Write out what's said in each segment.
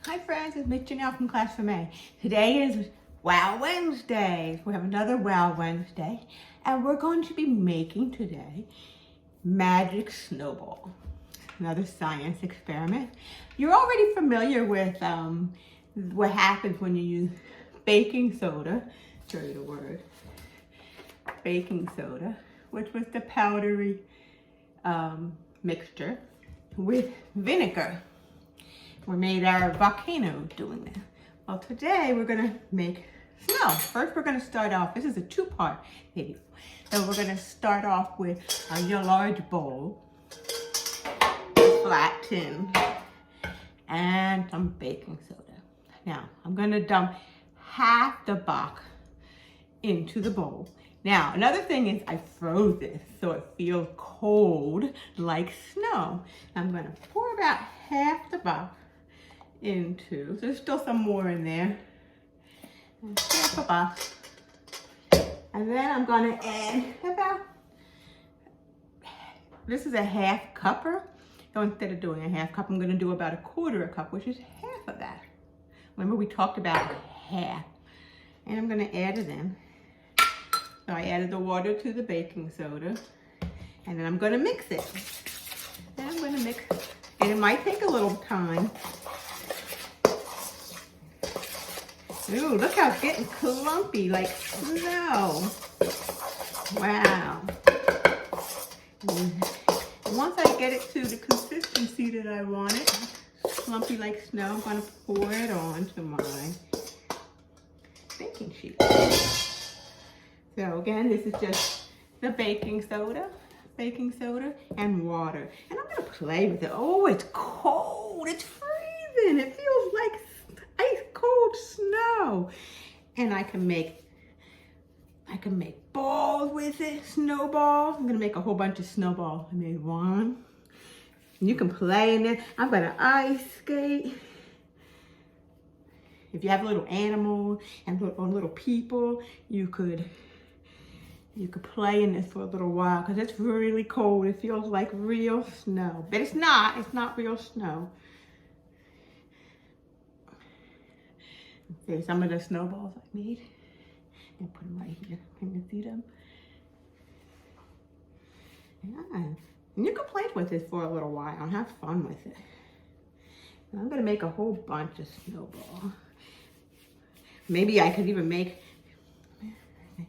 Hi friends, it's Miss Janelle from Class for May. Today is Wow Wednesday. We have another Wow Wednesday, and we're going to be making today magic snowball. Another science experiment. You're already familiar with what happens when you use baking soda. Show you the word. Baking soda, which was the powdery mixture with vinegar. We made our volcano doing that. Well, today we're gonna make snow. First, we're gonna start off, this is a two-part video. So we're gonna start off with a large bowl, a flat tin, and some baking soda. Now, I'm gonna dump half the box into the bowl. Now, another thing is I froze this so it feels cold like snow. I'm gonna pour about half the box into, so there's still some more in there. And half a box. And then I'm gonna add about, this is a half cupper. So instead of doing a half cup, I'm gonna do about a quarter a cup, which is half of that. Remember we talked about half. And I'm gonna add it in. So I added the water to the baking soda. And then I'm gonna mix it. Then I'm gonna mix, and it might take a little time. Ooh, look how it's getting clumpy like snow. Wow. And once I get it to the consistency that I want it, clumpy like snow, I'm going to pour it onto my baking sheet. So again, this is just the baking soda, and water. And I'm going to play with it. Oh, it's cold. It's freezing. It feels like ice cold snow. And I can make balls with it, snowballs. I'm gonna make a whole bunch of snowballs. I made one. And you can play in it. I'm gonna ice skate. If you have a little animal and little people, you could play in this for a little while because it's really cold. It feels like real snow, but it's not real snow. See some of the snowballs I made. And put them right here. Can you see them? Yeah. And you can play with this for a little while and have fun with it. And I'm gonna make a whole bunch of snowballs. Maybe I could even make, see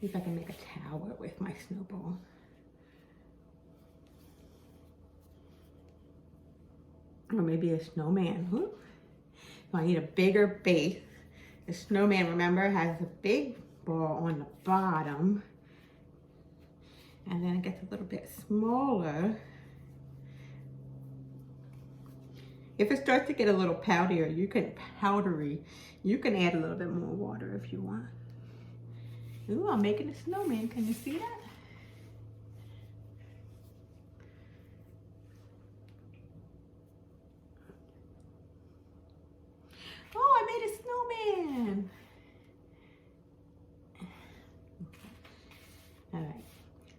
if I can make a tower with my snowball. Or maybe a snowman. Whoop. So I need a bigger base. The snowman, remember, has a big ball on the bottom. And then it gets a little bit smaller. If it starts to get a little powderier, you can add a little bit more water if you want. Ooh, I'm making a snowman. Can you see that? Oh, I made a snowman. All right.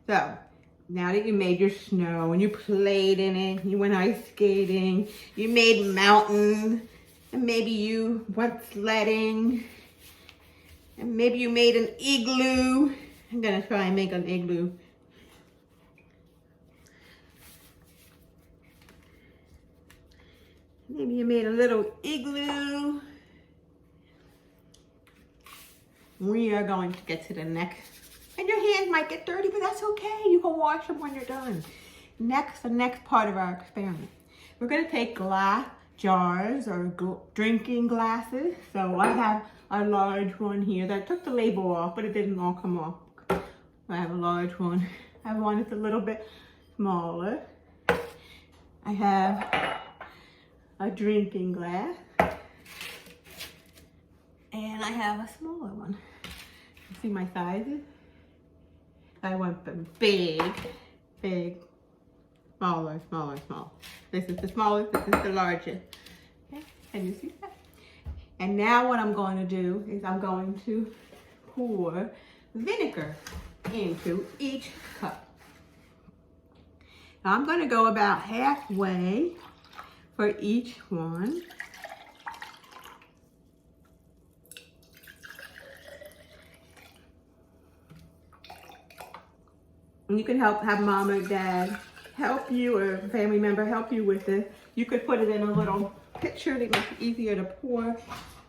So now that you made your snow and you played in it, you went ice skating, you made mountains, and maybe you went sledding, and maybe you made an igloo. I'm gonna try and make an igloo. Maybe you made a little igloo. We are going to get to the next, and your hands might get dirty, but that's okay. You can wash them when you're done. Next, the next part of our experiment. We're gonna take glass jars or drinking glasses. So I have a large one here that took the label off, but it didn't all come off. I have a large one. I have one that's a little bit smaller. I have a drinking glass. And I have a smaller one. You see my sizes? I went from big, smaller, small. This is the smallest, this is the largest. Okay, can you see that? And now what I'm going to do is I'm going to pour vinegar into each cup. Now I'm going to go about halfway for each one. And you can have mom or dad help you, or a family member help you with it. You could put it in a little pitcher that makes it easier to pour.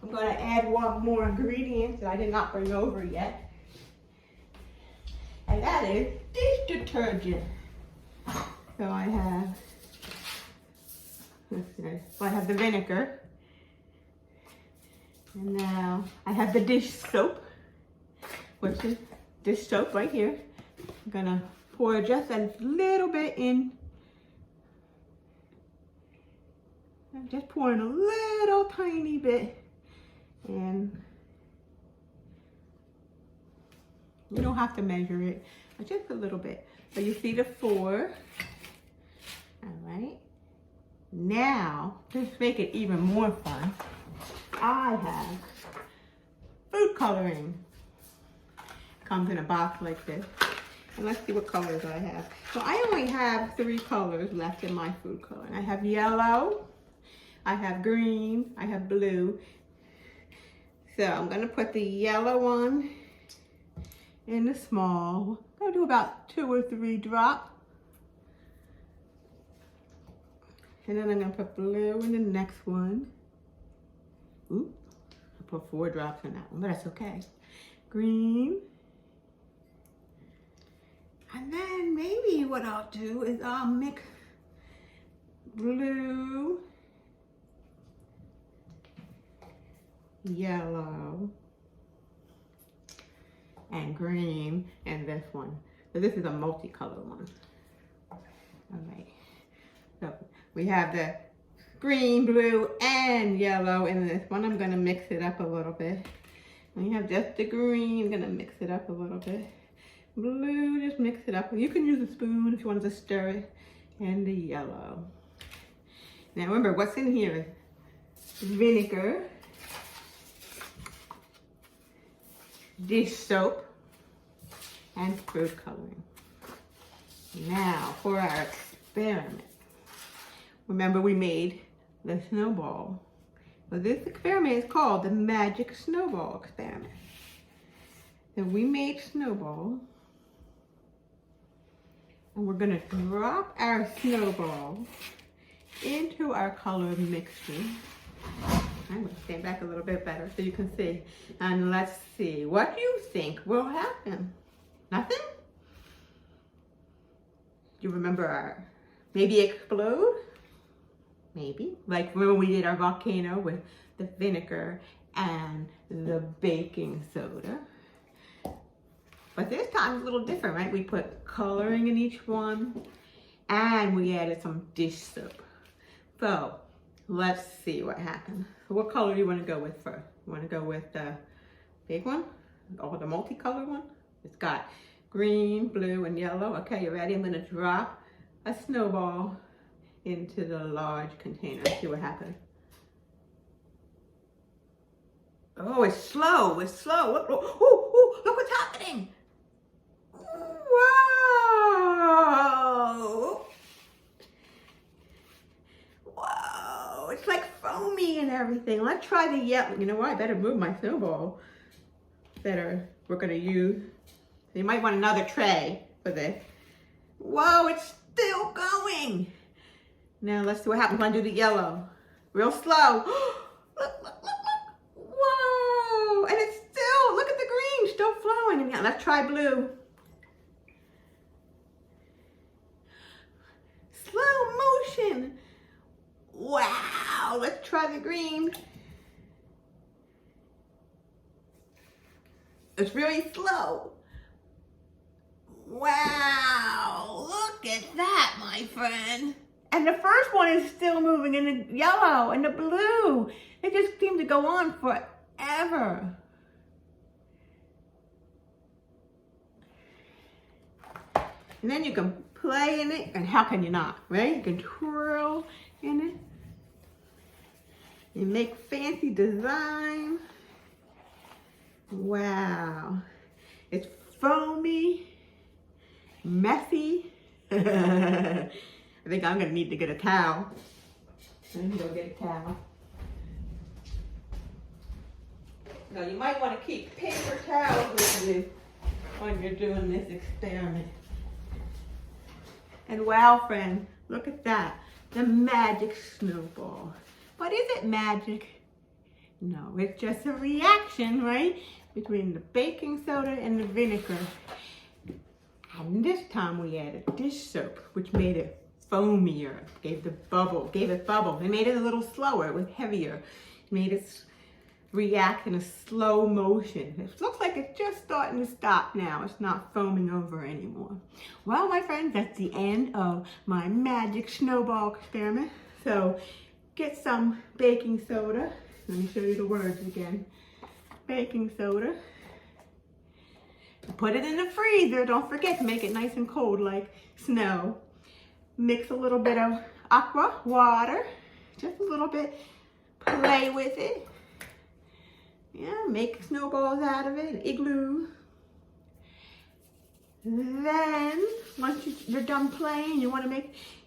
I'm going to add one more ingredient that I did not bring over yet. And that is dish detergent. So I have, I have the vinegar. And now I have the dish soap, which is dish soap right here. I'm gonna pour just a little bit in. I'm just pouring a little tiny bit. And you don't have to measure it, but just a little bit. So you see the 4. All right. Now, to make it even more fun, I have food coloring. Comes in a box like this. And let's see what colors I have. So I only have 3 colors left in my food coloring. I have yellow, I have green, I have blue. So I'm gonna put the yellow one in the small. I'm gonna do about 2 or 3 drops. And then I'm gonna put blue in the next one. Ooh, I put 4 drops in that one, but that's okay. Green. And then maybe what I'll do is I'll mix blue, yellow, and green in this one. So this is a multicolored one. All right. So we have the green, blue, and yellow in this one. I'm gonna mix it up a little bit. We have just the green. I'm gonna mix it up a little bit. Blue, just mix it up. You can use a spoon if you want to stir it. And the yellow. Now remember, what's in here? Vinegar, dish soap, and food coloring. Now for our experiment. Remember, we made the snowball. Well, this experiment is called the magic snowball experiment. So we made snowball, and we're gonna drop our snowball into our color mixture. I'm gonna stand back a little bit better so you can see. And let's see, what do you think will happen? Nothing? Do you remember our maybe explode? Maybe. Like remember we did our volcano with the vinegar and the baking soda. But this time it's a little different, right? We put coloring in each one and we added some dish soap. So let's see what happened. So what color do you want to go with first? You want to go with the big one or the multicolored one? It's got green, blue, and yellow. Okay, you ready? I'm going to drop a snowball into the large container. See what happens. Oh, it's slow. It's slow. Look, look, look what's happening. Whoa. Whoa. It's like foamy and everything. Let's try the yellow. You know what? I better move my snowball. We're going to use. So you might want another tray for this. Whoa, it's still going. Now let's see what happens when I do the yellow. Real slow. Look, look, look, look. Whoa. And it's still, look at the green, still flowing. And yeah, let's try blue. Slow motion. Wow. Let's try the green. It's really slow. Wow. Look at that, my friend. And the first one is still moving in the yellow and the blue. It just seemed to go on forever. And then you can play in it, and how can you not, right? You can twirl in it. You make fancy designs. Wow. It's foamy, messy. I think I'm gonna need to get a towel. Let me go get a towel. Now you might want to keep paper towels with you when you're doing this experiment. And wow, friend, look at that. The magic snowball. But is it magic? No, it's just a reaction, right? Between the baking soda and the vinegar. And this time we added dish soap, which made it foamier, gave it bubble. It made it a little slower, it was heavier. It made it react in a slow motion. It looks like it's just starting to stop now. It's not foaming over anymore. Well, my friends, that's the end of my magic snowball experiment. So get some baking soda. Let me show you the words again. Baking soda. Put it in the freezer. Don't forget to make it nice and cold like snow. Mix a little bit of aqua, water, just a little bit. Play with it. Yeah, make snowballs out of it, an igloo. Then, once you're done playing,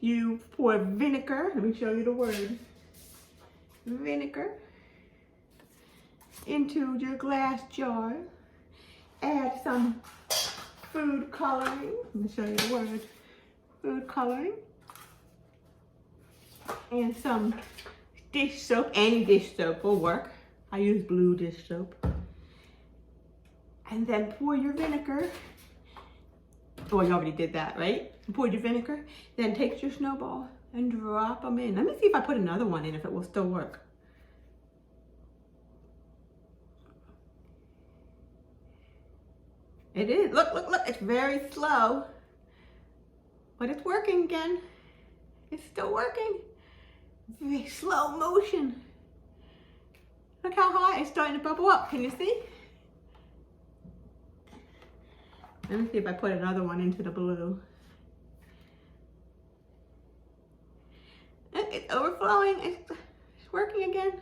you pour vinegar. Let me show you the word. Vinegar into your glass jar. Add some food coloring. Let me show you the word. Food coloring. And some dish soap. Any dish soap will work. I use blue dish soap. And then pour your vinegar. Oh, you already did that, right? Pour your vinegar. Then take your snowball and drop them in. Let me see if I put another one in, if it will still work. It is. Look, look, look. It's very slow. But it's working again. It's still working. Very slow motion. Look how high it's starting to bubble up. Can you see? Let me see if I put another one into the blue. It's overflowing. It's working again.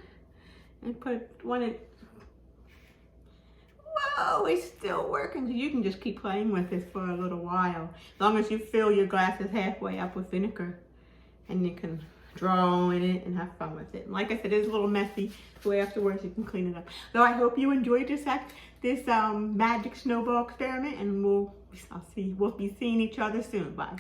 And put one in. Whoa, it's still working. So you can just keep playing with this for a little while. As long as you fill your glasses halfway up with vinegar. And you can draw in it and have fun with it. And like I said, it's a little messy, so afterwards you can clean it up. So I hope you enjoyed this magic snowball experiment, and we'll be seeing each other soon. Bye.